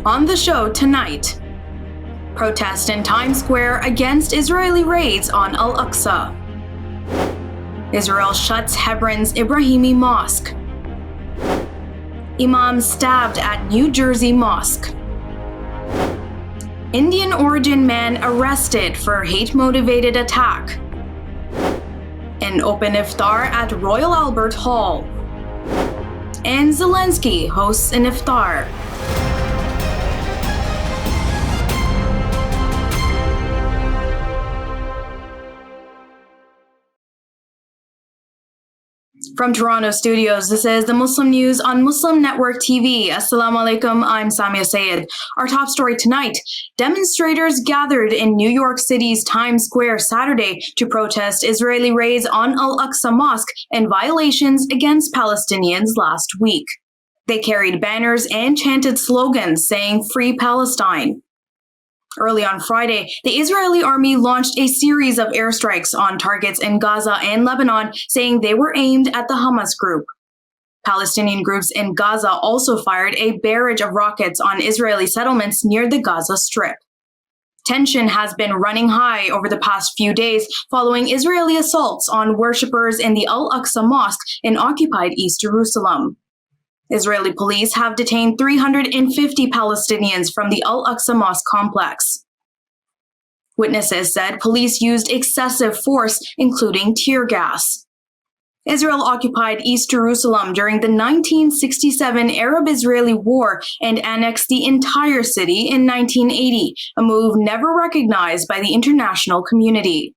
On the show tonight, protest in Times Square against Israeli raids on Al-Aqsa. Israel shuts Hebron's Ibrahimi Mosque. Imam stabbed at New Jersey Mosque. Indian origin man arrested for hate-motivated attack. An open iftar at Royal Albert Hall. And Zelensky hosts an iftar. From Toronto studios, this is the Muslim News on Muslim Network TV. Assalamu alaikum, I'm Saamiyah Syed. Our top story tonight, demonstrators gathered in New York City's Times Square Saturday to protest Israeli raids on Al-Aqsa Mosque and violations against Palestinians last week. They carried banners and chanted slogans saying "Free Palestine." Early on Friday, the Israeli army launched a series of airstrikes on targets in Gaza and Lebanon, saying they were aimed at the Hamas group. Palestinian groups in Gaza also fired a barrage of rockets on Israeli settlements near the Gaza Strip. Tension has been running high over the past few days following Israeli assaults on worshippers in the Al-Aqsa Mosque in occupied East Jerusalem. Israeli police have detained 350 Palestinians from the Al-Aqsa Mosque complex. Witnesses said police used excessive force, including tear gas. Israel occupied East Jerusalem during the 1967 Arab-Israeli War and annexed the entire city in 1980, a move never recognized by the international community.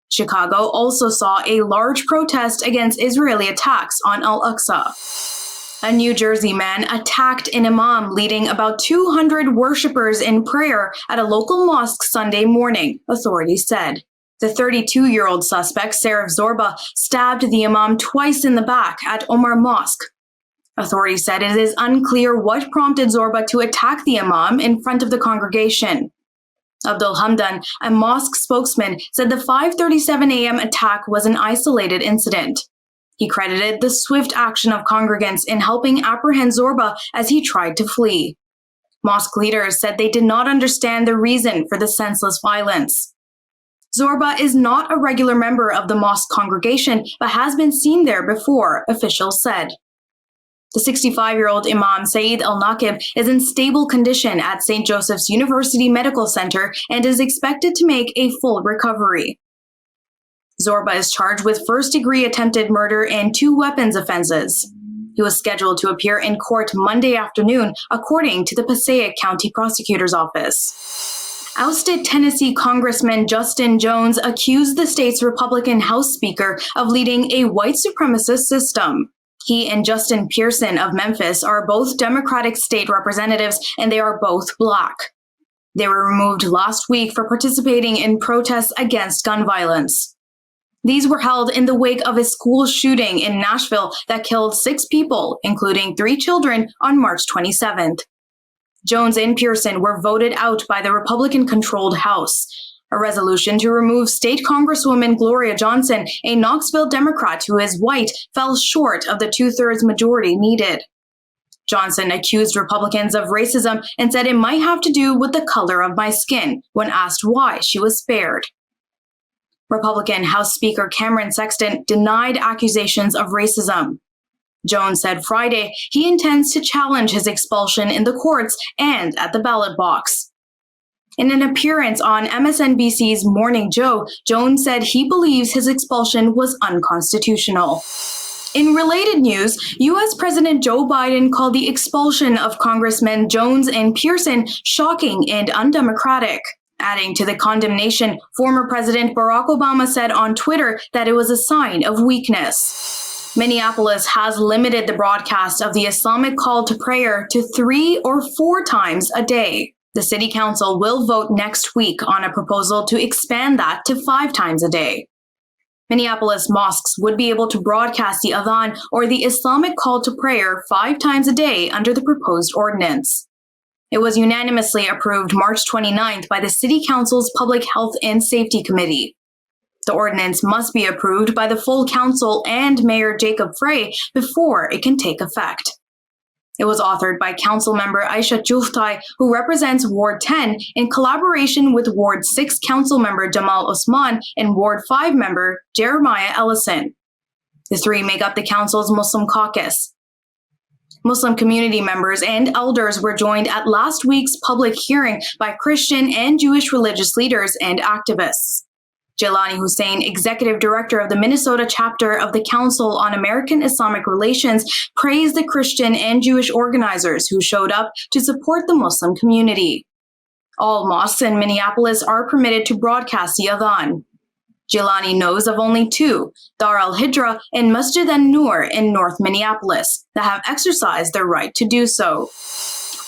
Chicago also saw a large protest against Israeli attacks on Al-Aqsa. A New Jersey man attacked an imam leading about 200 worshippers in prayer at a local mosque Sunday morning, authorities said. The 32-year-old suspect, Sarif Zorba, stabbed the imam twice in the back at Omar Mosque. Authorities said it is unclear what prompted Zorba to attack the imam in front of the congregation. Abdul Hamdan, a mosque spokesman, said the 5:37 a.m. attack was an isolated incident. He credited the swift action of congregants in helping apprehend Zorba as he tried to flee. Mosque leaders said they did not understand the reason for the senseless violence. Zorba is not a regular member of the mosque congregation, but has been seen there before, officials said. The 65-year-old Imam Syed Al-Naqib is in stable condition at St. Joseph's University Medical Center and is expected to make a full recovery. Zorba is charged with first-degree attempted murder and 2 weapons offenses. He was scheduled to appear in court Monday afternoon, according to the Passaic County Prosecutor's Office. Ousted Tennessee Congressman Justin Jones accused the state's Republican House Speaker of leading a white supremacist system. He and Justin Pearson of Memphis are both Democratic state representatives, and they are both Black. They were removed last week for participating in protests against gun violence. These were held in the wake of a school shooting in Nashville that killed 6 people, including 3 children, on March 27th. Jones and Pearson were voted out by the Republican-controlled House. A resolution to remove state Congresswoman Gloria Johnson, a Knoxville Democrat who is white, fell short of the 2/3 majority needed. Johnson accused Republicans of racism and said it might have to do with the color of my skin when asked why she was spared. Republican House Speaker Cameron Sexton denied accusations of racism. Jones said Friday he intends to challenge his expulsion in the courts and at the ballot box. In an appearance on MSNBC's Morning Joe, Jones said he believes his expulsion was unconstitutional. In related news, U.S. President Joe Biden called the expulsion of Congressmen Jones and Pearson shocking and undemocratic. Adding to the condemnation, former President Barack Obama said on Twitter that it was a sign of weakness. Minneapolis has limited the broadcast of the Islamic call to prayer to 3 or 4 times a day. The city council will vote next week on a proposal to expand that to 5 times a day. Minneapolis mosques would be able to broadcast the Adhan or the Islamic call to prayer 5 times a day under the proposed ordinance. It was unanimously approved March 29th by the City Council's Public Health and Safety Committee. The ordinance must be approved by the full council and Mayor Jacob Frey before it can take effect. It was authored by Council member Aisha Chuftai, who represents Ward 10, in collaboration with Ward 6 Council member Jamal Osman and Ward 5 member Jeremiah Ellison. The three make up the Council's Muslim caucus. Muslim community members and elders were joined at last week's public hearing by Christian and Jewish religious leaders and activists. Jelani Hussain, executive director of the Minnesota chapter of the Council on American Islamic Relations, praised the Christian and Jewish organizers who showed up to support the Muslim community. All mosques in Minneapolis are permitted to broadcast the Adhan. Jelani knows of only two, Dar al-Hijra and Masjid an-Nur in North Minneapolis, that have exercised their right to do so.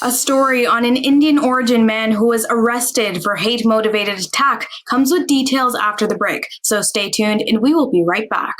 A story on an Indian-origin man who was arrested for hate-motivated attack comes with details after the break, so stay tuned and we will be right back.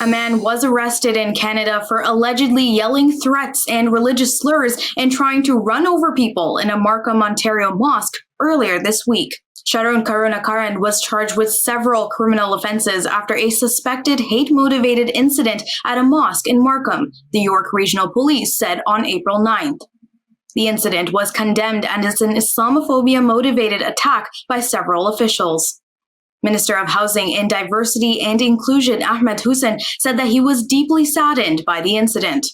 A man was arrested in Canada for allegedly yelling threats and religious slurs and trying to run over people in a Markham, Ontario mosque earlier this week. Sharon Karunakaran was charged with several criminal offenses after a suspected hate-motivated incident at a mosque in Markham, the York Regional Police said on April 9th. The incident was condemned as an Islamophobia-motivated attack by several officials. Minister of Housing and Diversity and Inclusion Ahmed Hussein said that he was deeply saddened by the incident.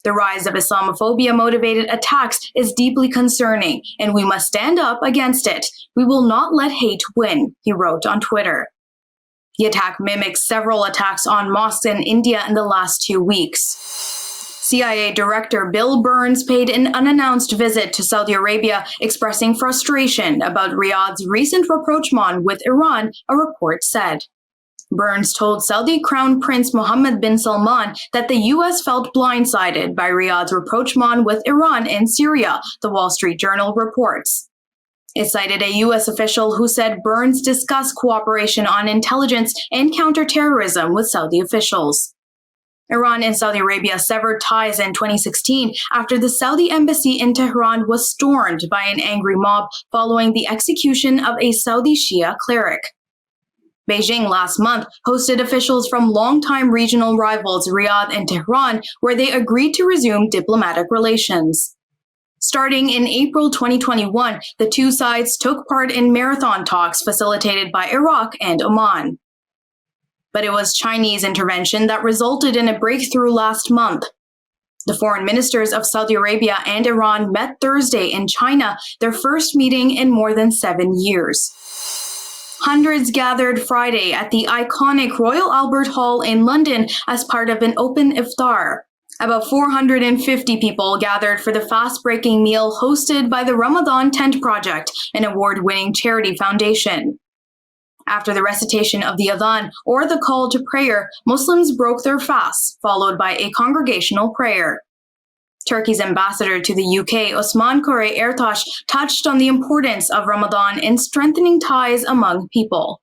The rise of Islamophobia-motivated attacks is deeply concerning, and we must stand up against it. We will not let hate win, he wrote on Twitter. The attack mimics several attacks on mosques in India in the last 2 weeks. CIA Director Bill Burns paid an unannounced visit to Saudi Arabia, expressing frustration about Riyadh's recent rapprochement with Iran, a report said. Burns told Saudi Crown Prince Mohammed bin Salman that the U.S. felt blindsided by Riyadh's rapprochement with Iran and Syria, the Wall Street Journal reports. It cited a U.S. official who said Burns discussed cooperation on intelligence and counterterrorism with Saudi officials. Iran and Saudi Arabia severed ties in 2016 after the Saudi embassy in Tehran was stormed by an angry mob following the execution of a Saudi Shia cleric. Beijing last month hosted officials from longtime regional rivals Riyadh and Tehran, where they agreed to resume diplomatic relations. Starting in April 2021, the two sides took part in marathon talks facilitated by Iraq and Oman. But it was Chinese intervention that resulted in a breakthrough last month. The foreign ministers of Saudi Arabia and Iran met Thursday in China, their first meeting in more than 7 years. Hundreds gathered Friday at the iconic Royal Albert Hall in London as part of an open iftar. About 450 people gathered for the fast-breaking meal hosted by the Ramadan Tent Project, an award-winning charity foundation. After the recitation of the Adhan, or the call to prayer, Muslims broke their fasts, followed by a congregational prayer. Turkey's ambassador to the UK, Osman Kore Ertaş, touched on the importance of Ramadan in strengthening ties among people.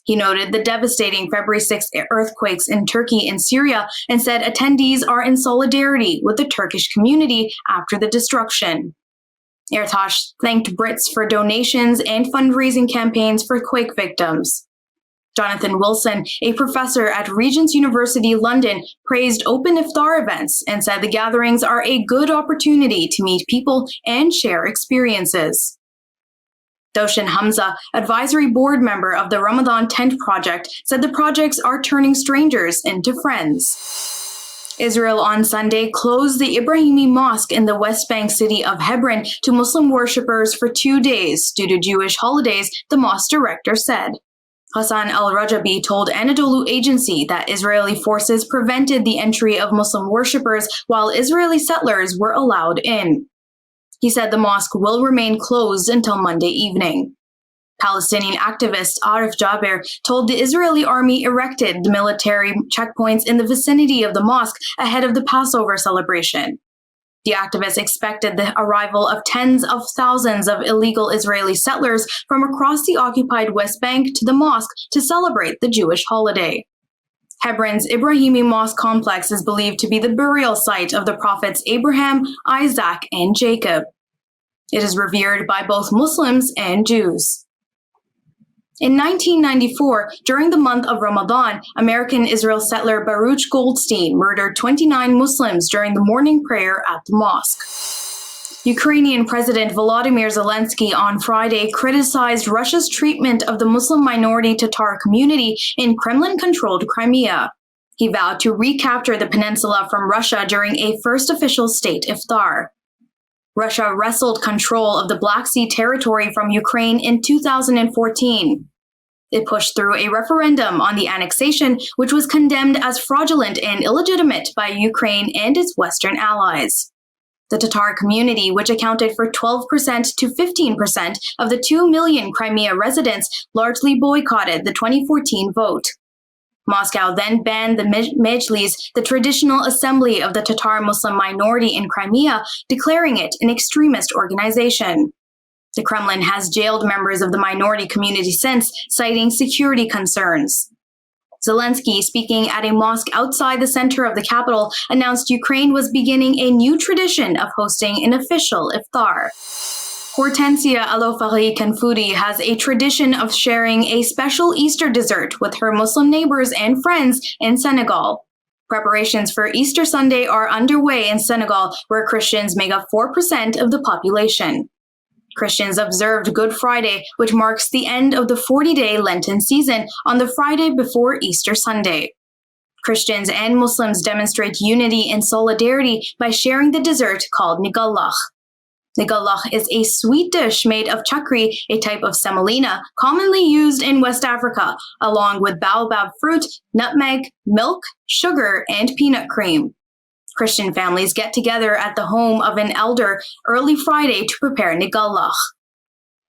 He noted the devastating February 6 earthquakes in Turkey and Syria and said attendees are in solidarity with the Turkish community after the destruction. Ertaş thanked Brits for donations and fundraising campaigns for quake victims. Jonathan Wilson, a professor at Regent's University London, praised open iftar events and said the gatherings are a good opportunity to meet people and share experiences. Doshin Hamza, advisory board member of the Ramadan Tent Project, said the projects are turning strangers into friends. Israel on Sunday closed the Ibrahimi Mosque in the West Bank city of Hebron to Muslim worshippers for 2 days due to Jewish holidays, the mosque director said. Hassan al-Rajabi told Anadolu Agency that Israeli forces prevented the entry of Muslim worshippers while Israeli settlers were allowed in. He said the mosque will remain closed until Monday evening. Palestinian activist Arif Jaber told the Israeli army erected the military checkpoints in the vicinity of the mosque ahead of the Passover celebration. The activist expected the arrival of tens of thousands of illegal Israeli settlers from across the occupied West Bank to the mosque to celebrate the Jewish holiday. Hebron's Ibrahimi mosque complex is believed to be the burial site of the prophets Abraham, Isaac, and Jacob. It is revered by both Muslims and Jews. In 1994, during the month of Ramadan, American Israel settler Baruch Goldstein murdered 29 Muslims during the morning prayer at the mosque. Ukrainian President Volodymyr Zelensky on Friday criticized Russia's treatment of the Muslim minority Tatar community in Kremlin-controlled Crimea. He vowed to recapture the peninsula from Russia during a first official state iftar. Russia wrestled control of the Black Sea territory from Ukraine in 2014. It pushed through a referendum on the annexation, which was condemned as fraudulent and illegitimate by Ukraine and its Western allies. The Tatar community, which accounted for 12% to 15% of the 2 million Crimea residents, largely boycotted the 2014 vote. Moscow then banned the Mejlis, the traditional assembly of the Tatar Muslim minority in Crimea, declaring it an extremist organization. The Kremlin has jailed members of the minority community since, citing security concerns. Zelensky, speaking at a mosque outside the center of the capital, announced Ukraine was beginning a new tradition of hosting an official iftar. Hortensia Alofari Kanfoudi has a tradition of sharing a special Easter dessert with her Muslim neighbors and friends in Senegal. Preparations for Easter Sunday are underway in Senegal, where Christians make up 4% of the population. Christians observed Good Friday, which marks the end of the 40-day Lenten season, on the Friday before Easter Sunday. Christians and Muslims demonstrate unity and solidarity by sharing the dessert called nigallah. Nigallah is a sweet dish made of chakri, a type of semolina commonly used in West Africa, along with baobab fruit, nutmeg, milk, sugar, and peanut cream. Christian families get together at the home of an elder early Friday to prepare nigallah.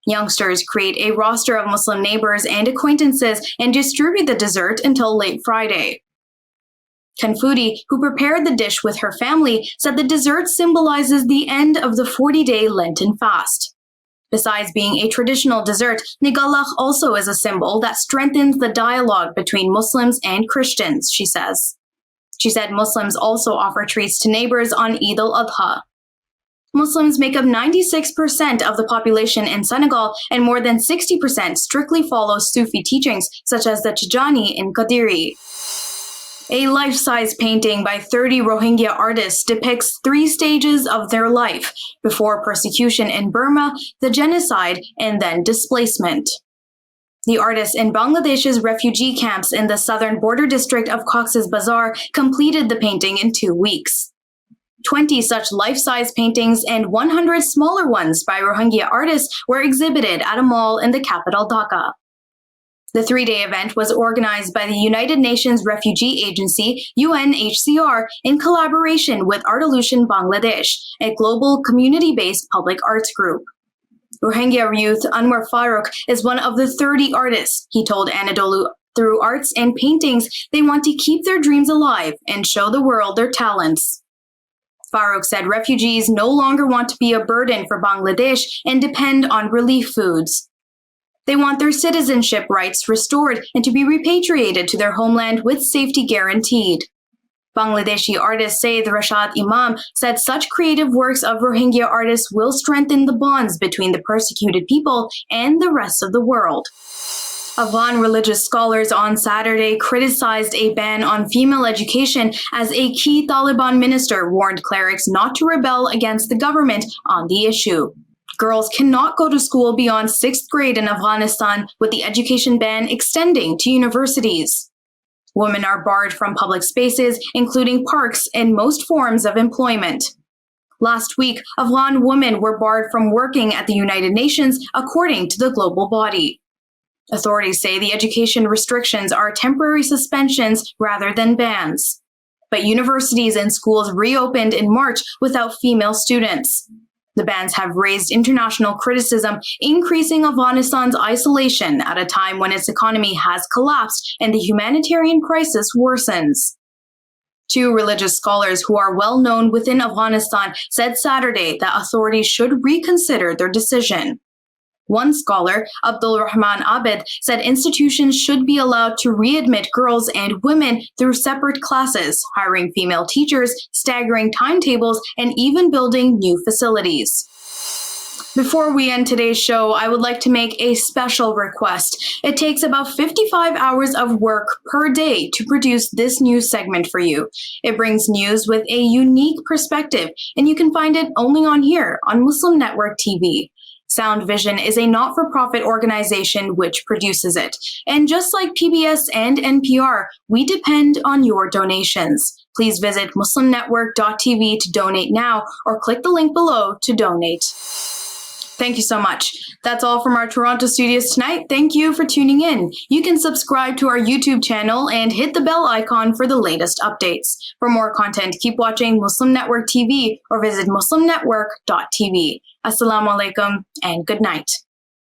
Youngsters create a roster of Muslim neighbors and acquaintances and distribute the dessert until late Friday. Kanfoudi, who prepared the dish with her family, said the dessert symbolizes the end of the 40-day Lenten fast. Besides being a traditional dessert, nigallah also is a symbol that strengthens the dialogue between Muslims and Christians, she says. She said Muslims also offer treats to neighbors on Eid al-Adha. Muslims make up 96% of the population in Senegal, and more than 60% strictly follow Sufi teachings, such as the Tijani and Qadiri. A life-size painting by 30 Rohingya artists depicts 3 stages of their life before persecution in Burma, the genocide, and then displacement. The artists in Bangladesh's refugee camps in the southern border district of Cox's Bazar completed the painting in 2 weeks. 20 such life-size paintings and 100 smaller ones by Rohingya artists were exhibited at a mall in the capital Dhaka. The 3-day event was organized by the United Nations Refugee Agency, UNHCR, in collaboration with Artolution Bangladesh, a global community-based public arts group. Rohingya youth Anwar Farooq is one of the 30 artists. He told Anadolu, through arts and paintings, they want to keep their dreams alive and show the world their talents. Farooq said refugees no longer want to be a burden for Bangladesh and depend on relief foods. They want their citizenship rights restored and to be repatriated to their homeland with safety guaranteed. Bangladeshi artist Syed Rashad Imam said such creative works of Rohingya artists will strengthen the bonds between the persecuted people and the rest of the world. Afghan religious scholars on Saturday criticized a ban on female education as a key Taliban minister warned clerics not to rebel against the government on the issue. Girls cannot go to school beyond 6th grade in Afghanistan, with the education ban extending to universities. Women are barred from public spaces, including parks and most forms of employment. Last week, Afghan women were barred from working at the United Nations, according to the global body. Authorities say the education restrictions are temporary suspensions rather than bans. But universities and schools reopened in March without female students. The bans have raised international criticism, increasing Afghanistan's isolation at a time when its economy has collapsed and the humanitarian crisis worsens. Two religious scholars who are well known within Afghanistan said Saturday that authorities should reconsider their decision. One scholar, Abdul Rahman Abid, said institutions should be allowed to readmit girls and women through separate classes, hiring female teachers, staggering timetables, and even building new facilities. Before we end today's show, I would like to make a special request. It takes about 55 hours of work per day to produce this news segment for you. It brings news with a unique perspective, and you can find it only on here on Muslim Network TV. Sound Vision is a not-for-profit organization which produces it. And just like PBS and NPR, we depend on your donations. Please visit muslimnetwork.tv to donate now or click the link below to donate. Thank you so much. That's all from our Toronto studios tonight. Thank you for tuning in. You can subscribe to our YouTube channel and hit the bell icon for the latest updates. For more content, keep watching Muslim Network TV or visit muslimnetwork.tv. Assalamu alaikum and good night.